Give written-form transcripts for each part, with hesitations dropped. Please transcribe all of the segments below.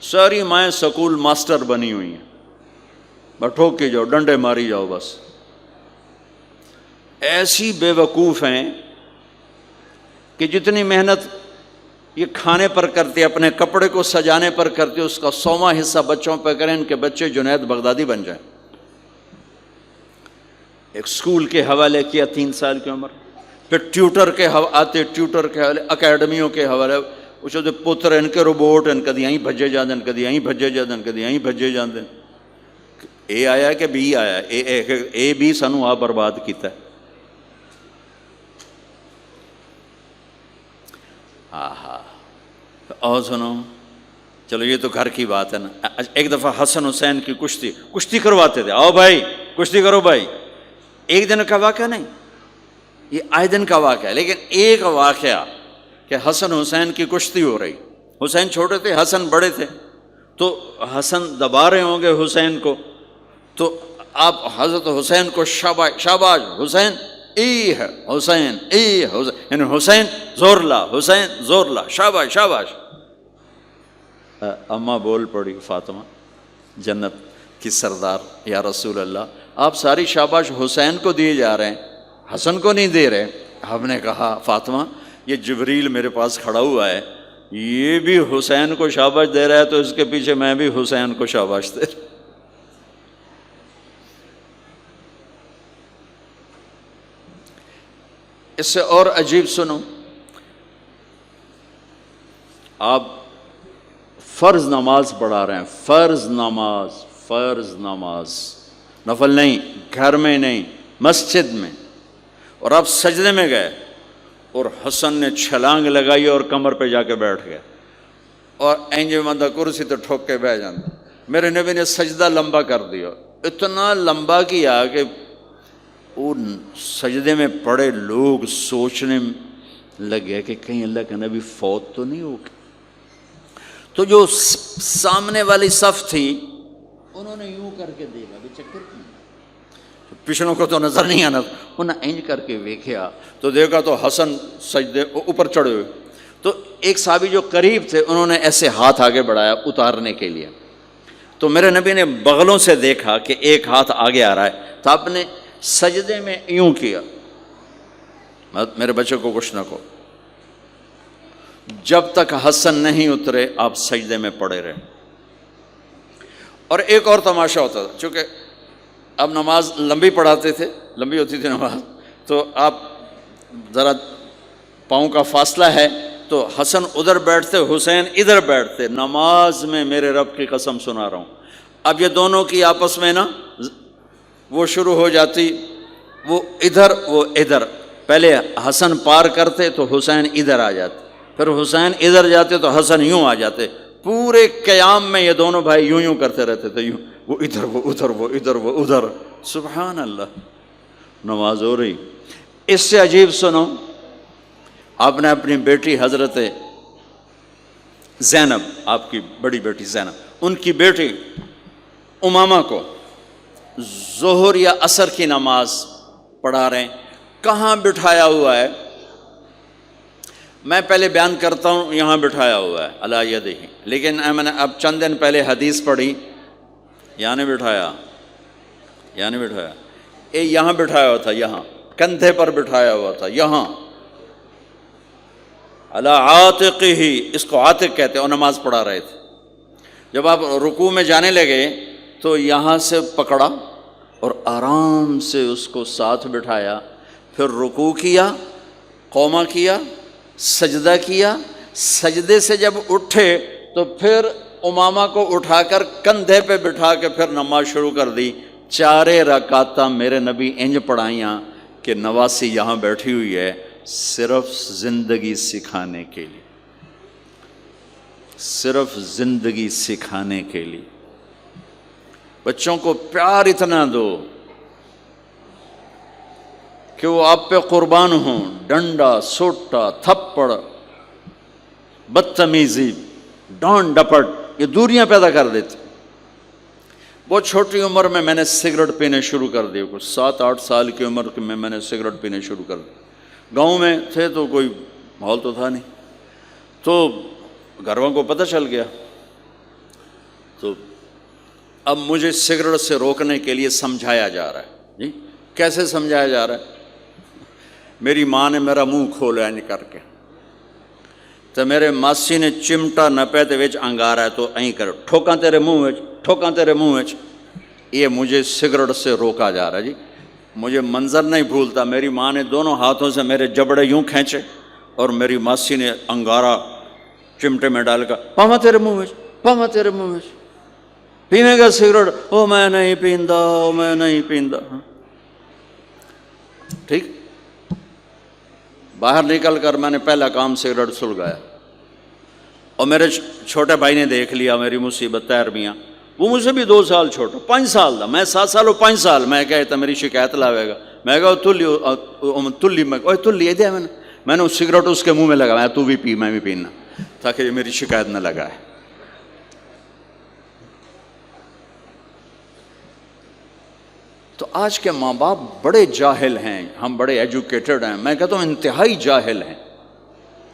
ساری مائیں school master بنی ہوئی ہیں، بس ٹھوک کے جاؤ، ڈنڈے ماری جاؤ بس. ایسی بے وقوف ہیں کہ جتنی محنت یہ کھانے پر کرتے، اپنے کپڑے کو سجانے پر کرتے، اس کا 100واں حصہ بچوں پہ کریں، ان کے بچے جنید بغدادی بن جائیں. ایک سکول کے حوالے کیا 3 سال کی عمر، پھر ٹیوٹر کے آتے، ٹیوٹر کے حوالے، اکیڈمیوں کے حوالے، اس دے پتر ان کے روبوٹ ان کدی یہیں بھجے جاندے، کدی یہیں بھجے جاندے، کدی یہیں بھجے جاندے. اے آیا کہ بی آیا؟ اے بی سانو آ برباد کیتا ہے. اور سنو، چلو یہ تو گھر کی بات ہے نا. ایک دفعہ حسن حسین کی کشتی کرواتے تھے، آؤ بھائی کشتی کرو بھائی. ایک دن کا واقعہ نہیں، یہ آئے دن کا واقعہ ہے. لیکن ایک واقعہ کہ حسن حسین کی کشتی ہو رہی، حسین چھوٹے تھے، حسن بڑے تھے، تو حسن دبا رہے ہوں گے حسین کو، تو آپ حضرت حسین کو شاباش شاباش حسین، ای ہے حسین، ای حسین، یعنی حسین زور لا، حسین زور لا، شاباش شاباش. اماں بول پڑی، فاطمہ جنت کی سردار، یا رسول اللہ آپ ساری شاباش حسین کو دیے جا رہے ہیں، حسن کو نہیں دے رہے. آپ نے کہا فاطمہ یہ جبریل میرے پاس کھڑا ہوا ہے، یہ بھی حسین کو شاباش دے رہا ہے، تو اس کے پیچھے میں بھی حسین کو شاباش دے رہا. اس سے اور عجیب سنو، آپ فرض نماز پڑھا رہے ہیں، فرض نماز، نفل نہیں، گھر میں نہیں، مسجد میں، اور آپ سجدے میں گئے اور حسن نے چھلانگ لگائی اور کمر پہ جا کے بیٹھ گئے، اور اینجے بندہ کرسی تو ٹھوک کے بیٹھ جاتا. میرے نبی نے سجدہ لمبا کر دیا، اتنا لمبا کیا کہ ان سجدے میں پڑے لوگ سوچنے لگے کہ کہیں اللہ کے نبی فوت تو نہیں ہو گئے. تو جو سامنے والی صف تھی انہوں نے یوں کر کے دیکھا، بھی چکر کی پچھلوں کو تو نظر نہیں آنا، انہوں نے اینج کر کے دیکھا تو دیکھا تو حسن سجدے اوپر چڑھے ہوئے. تو ایک صحابی جو قریب تھے انہوں نے ایسے ہاتھ آگے بڑھایا اتارنے کے لیے، تو میرے نبی نے بغلوں سے دیکھا کہ ایک ہاتھ آگے آ رہا ہے، تو آپ نے سجدے میں یوں کیا، میرے بچے کو کچھ نہ کہو. جب تک حسن نہیں اترے آپ سجدے میں پڑے رہے. اور ایک اور تماشا ہوتا تھا، چونکہ اب نماز لمبی پڑھاتے تھے، لمبی ہوتی تھی نماز، تو آپ ذرا پاؤں کا فاصلہ ہے تو حسن ادھر بیٹھتے، حسین ادھر بیٹھتے. نماز میں میرے رب کی قسم سنا رہا ہوں، اب یہ دونوں کی آپس میں نا وہ شروع ہو جاتی، وہ ادھر وہ ادھر. پہلے حسن پار کرتے تو حسین ادھر آ جاتے، پھر حسین ادھر جاتے تو حسن یوں آ جاتے. پورے قیام میں یہ دونوں بھائی یوں کرتے رہتے تھے، یوں، وہ ادھر وہ ادھر، وہ ادھر وہ ادھر. سبحان اللہ، نماز ہو رہی. اس سے عجیب سنو، آپ نے اپنی بیٹی حضرت زینب، آپ کی بڑی بیٹی زینب، ان کی بیٹی امامہ کو ظہر یا عصر کی نماز پڑھا رہے ہیں. کہاں بٹھایا ہوا ہے؟ میں پہلے بیان کرتا ہوں، یہاں بٹھایا ہوا ہے علی یدہ، لیکن میں نے اب چند دن پہلے حدیث پڑھی، یہاں نہیں بٹھایا، یہاں نہیں بٹھایا، یہاں بٹھایا ہوا تھا، یہاں کندھے پر بٹھایا ہوا تھا، یہاں علی عاتقہ، اس کو عاتق کہتے ہیں، اور نماز پڑھا رہے تھے. جب آپ رکوع میں جانے لگے تو یہاں سے پکڑا اور آرام سے اس کو ساتھ بٹھایا، پھر رکوع کیا، قومہ کیا، سجدہ کیا. سجدے سے جب اٹھے تو پھر امامہ کو اٹھا کر کندھے پہ بٹھا کے پھر نماز شروع کر دی. 4 رکعتاں میرے نبی انج پڑھائیاں کہ نواسی یہاں بیٹھی ہوئی ہے، صرف زندگی سکھانے کے لیے، صرف زندگی سکھانے کے لیے. بچوں کو پیار اتنا دو کہ وہ آپ پہ قربان ہوں. ڈنڈا، سوٹا، تھپڑ، بدتمیزی، ڈانٹ ڈپٹ، یہ دوریاں پیدا کر دیتی. بہت چھوٹی عمر میں نے سگریٹ پینے شروع کر دیے، کچھ 7-8 سال کی عمر میں نے سگریٹ پینے شروع کر دی. گاؤں میں تھے تو کوئی ماحول تو تھا نہیں، تو گھر والوں کو پتہ چل گیا. تو اب مجھے سگریٹ سے روکنے کے لیے سمجھایا جا رہا ہے. جی کیسے سمجھایا جا رہا ہے؟ میری ماں نے میرا منہ کھولا نہیں کر کے، تو میرے ماسی نے چمٹا نپے تے وچ انگارا ہے تو این کر ٹھوکاں تیرے منہ وچ، ٹھوکاں تیرے منہ وچ. یہ مجھے سگریٹ سے روکا جا رہا ہے. جی مجھے منظر نہیں بھولتا، میری ماں نے دونوں ہاتھوں سے میرے جبڑے یوں کھینچے اور میری ماسی نے انگارا چمٹے میں ڈال کر پاما تیرے منہ وچ، پاما تیرے منہ وچ، پینے گا سگریٹ؟ او میں نہیں پیندا، او میں نہیں پیندا. ٹھیک، باہر نکل کر میں نے پہلا کام سگریٹ سلگایا، اور میرے چھوٹے بھائی نے دیکھ لیا میری مصیبت. طاہر میاں وہ مجھ سے بھی 2 سال چھوٹا، 5 سال تھا، میں 7 سال اور 5 سال. میں کہتا میری شکایت لاوے گا. میں کہا تلی میں اوے تلی دیا میں نے اس سگریٹ اس کے منہ میں لگا، تو بھی پی میں بھی پینا، تاکہ یہ میری شکایت نہ لگائے. تو آج کے ماں باپ بڑے جاہل ہیں، ہم بڑے ایجوکیٹڈ ہیں، میں کہتا ہوں انتہائی جاہل ہیں،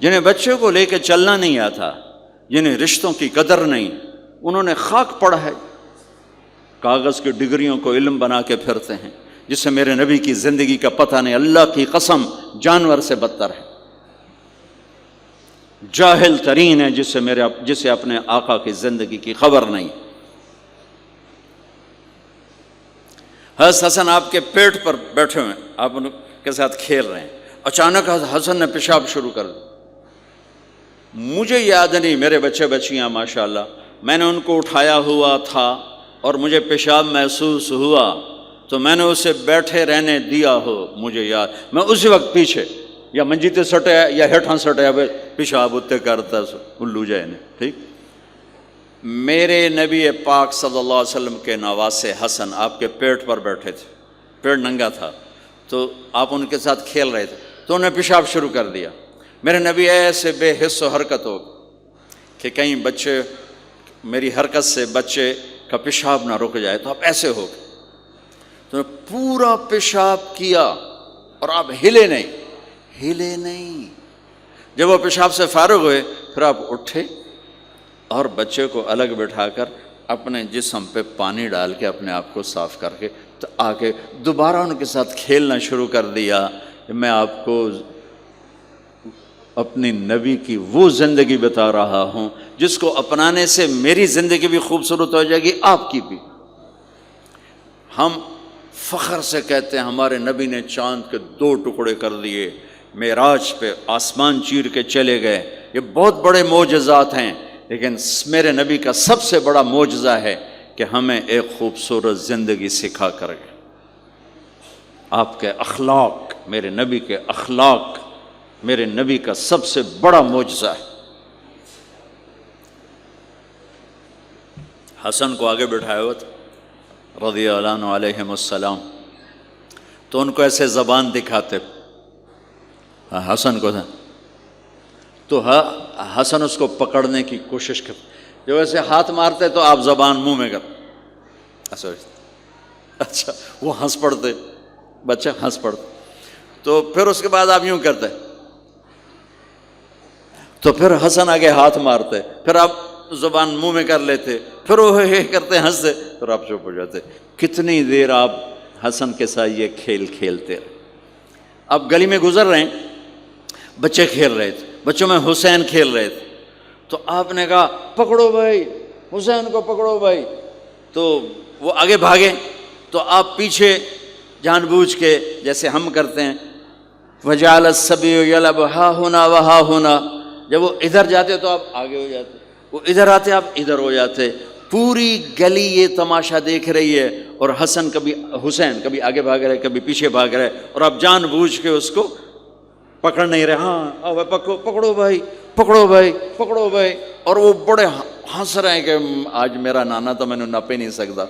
جنہیں بچے کو لے کے چلنا نہیں آتا، جنہیں رشتوں کی قدر نہیں. انہوں نے خاک پڑھا ہے، کاغذ کی ڈگریوں کو علم بنا کے پھرتے ہیں، جس سے میرے نبی کی زندگی کا پتہ نہیں. اللہ کی قسم جانور سے بدتر ہے، جاہل ترین ہے جسے اپنے آقا کی زندگی کی خبر نہیں. حضرت حسن آپ کے پیٹ پر بیٹھے ہوئے، آپ ان کے ساتھ کھیل رہے ہیں، اچانک حسن نے پیشاب شروع کر دیا. مجھے یاد نہیں، میرے بچے بچیاں ماشاءاللہ، میں نے ان کو اٹھایا ہوا تھا اور مجھے پیشاب محسوس ہوا تو میں نے اسے بیٹھے رہنے دیا ہو. مجھے یاد، میں اسی وقت پیچھے یا منجی تے سٹیا یا ہیٹھاں سٹیا پیشاب اتنے کرتا الو جائے نے. ٹھیک، میرے نبی پاک صلی اللہ علیہ وسلم کے نواسے حسن آپ کے پیٹ پر بیٹھے تھے، پیٹ ننگا تھا، تو آپ ان کے ساتھ کھیل رہے تھے تو انہیں پیشاب شروع کر دیا. میرے نبی ایسے بے حس و حرکت ہو کہ کہیں بچے میری حرکت سے بچے کا پیشاب نہ رک جائے، تو آپ ایسے ہو گئے تو پورا پیشاب کیا اور آپ ہلے نہیں. جب وہ پیشاب سے فارغ ہوئے پھر آپ اٹھے اور بچے کو الگ بٹھا کر اپنے جسم پہ پانی ڈال کے اپنے آپ کو صاف کر کے تو آگے دوبارہ ان کے ساتھ کھیلنا شروع کر دیا. میں آپ کو اپنی نبی کی وہ زندگی بتا رہا ہوں جس کو اپنانے سے میری زندگی بھی خوبصورت ہو جائے گی، آپ کی بھی. ہم فخر سے کہتے ہیں ہمارے نبی نے چاند کے 2 ٹکڑے کر دیے، معراج پہ آسمان چیر کے چلے گئے. یہ بہت بڑے معجزات ہیں، لیکن میرے نبی کا سب سے بڑا معجزہ ہے کہ ہمیں ایک خوبصورت زندگی سکھا کر گئے. آپ کے اخلاق، میرے نبی کے اخلاق میرے نبی کا سب سے بڑا معجزہ ہے. حسن کو آگے بٹھایا ہوا تھا رضی اللہ عنہ علیہم السلام، تو ان کو ایسے زبان دکھاتے حسن کو تھا، تو حسن اس کو پکڑنے کی کوشش کرتے، جو ایسے ہاتھ مارتے تو آپ زبان منہ میں کر اچھا وہ ہنس پڑتے، بچہ ہنس پڑتا، تو پھر اس کے بعد آپ یوں کرتے تو پھر حسن آگے ہاتھ مارتے، پھر آپ زبان منہ میں کر لیتے، پھر وہ کرتے ہنستے، پھر آپ چپ ہو جاتے. کتنی دیر آپ حسن کے ساتھ یہ کھیل کھیلتے رہے. آپ گلی میں گزر رہے ہیں، بچے کھیل رہے تھے، بچوں میں حسین کھیل رہے تھے، تو آپ نے کہا پکڑو بھائی حسین کو، پکڑو بھائی. تو وہ آگے بھاگے تو آپ پیچھے جان بوجھ کے جیسے ہم کرتے ہیں وَجَعَلَ السَّبِيُّ يَلْعَبُ ہَا هُنَا وَهَا هُنَا، جب وہ ادھر جاتے تو آپ آگے ہو جاتے، وہ ادھر آتے آپ ادھر ہو جاتے. پوری گلی یہ تماشا دیکھ رہی ہے اور حسین کبھی آگے بھاگ رہے کبھی پیچھے بھاگ رہے، اور آپ جان بوجھ کے اس کو پکڑ نہیں رہے. ہاں پکڑو بھائی پکڑو بھائی پکڑو بھائی، اور وہ بڑے ہنس رہے ہیں کہ آج میرا نانا تو میں نے نپ ہی نہیں سکتا.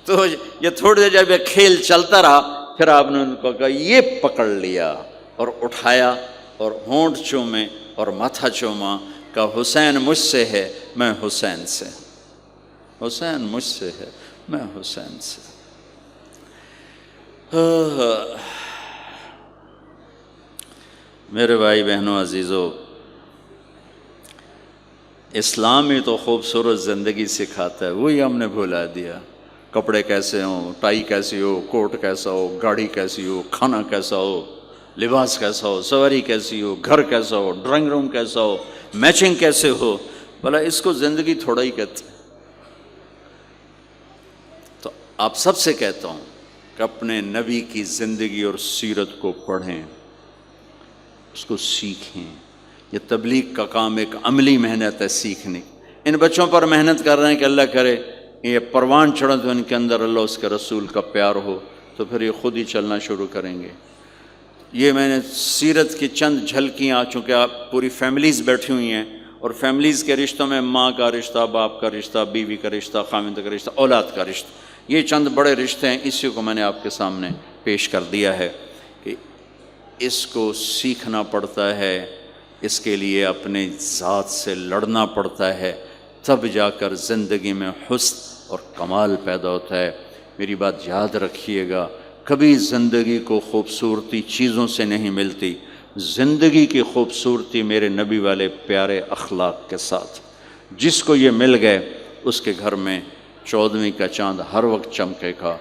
تو یہ تھوڑی دیر جب یہ کھیل چلتا رہا پھر آپ نے ان کو کہا یہ پکڑ لیا اور اٹھایا اور ہونٹ چومے اور ماتھا چوما، کہ حسین مجھ سے ہے میں حسین سے، حسین مجھ سے ہے میں حسین سے. میرے بھائی بہنوں عزیزو، اسلام ہی تو خوبصورت زندگی سکھاتا ہے، وہی ہم نے بھلا دیا۔ کپڑے کیسے ہوں، ٹائی کیسی ہو، کوٹ کیسا ہو، گاڑی کیسی ہو، کھانا کیسا ہو، لباس کیسا ہو، سواری کیسی ہو، گھر کیسا ہو، ڈرائنگ روم کیسا ہو، میچنگ کیسے ہو، بھلا اس کو زندگی تھوڑا ہی کہتے ہیں۔ تو آپ سب سے کہتا ہوں کہ اپنے نبی کی زندگی اور سیرت کو پڑھیں، اس کو سیکھیں۔ یہ تبلیغ کا کام ایک عملی محنت ہے، سیکھنے۔ ان بچوں پر محنت کر رہے ہیں کہ اللہ کرے یہ پروان چڑھے تو ان کے اندر اللہ اس کے رسول کا پیار ہو، تو پھر یہ خود ہی چلنا شروع کریں گے۔ یہ میں نے سیرت کی چند جھلکیاں، چونکہ آپ پوری فیملیز بیٹھی ہوئی ہیں، اور فیملیز کے رشتوں میں ماں کا رشتہ، باپ کا رشتہ، بیوی کا رشتہ، خاوند کا رشتہ، اولاد کا رشتہ، یہ چند بڑے رشتے ہیں، اسی کو میں نے آپ کے سامنے پیش کر دیا ہے کہ اس کو سیکھنا پڑتا ہے، اس کے لیے اپنے ذات سے لڑنا پڑتا ہے، تب جا کر زندگی میں حسن اور کمال پیدا ہوتا ہے۔ میری بات یاد رکھیے گا، کبھی زندگی کو خوبصورتی چیزوں سے نہیں ملتی، زندگی کی خوبصورتی میرے نبی والے پیارے اخلاق کے ساتھ۔ جس کو یہ مل گئے اس کے گھر میں 14ویں کا چاند ہر وقت چمکے گا،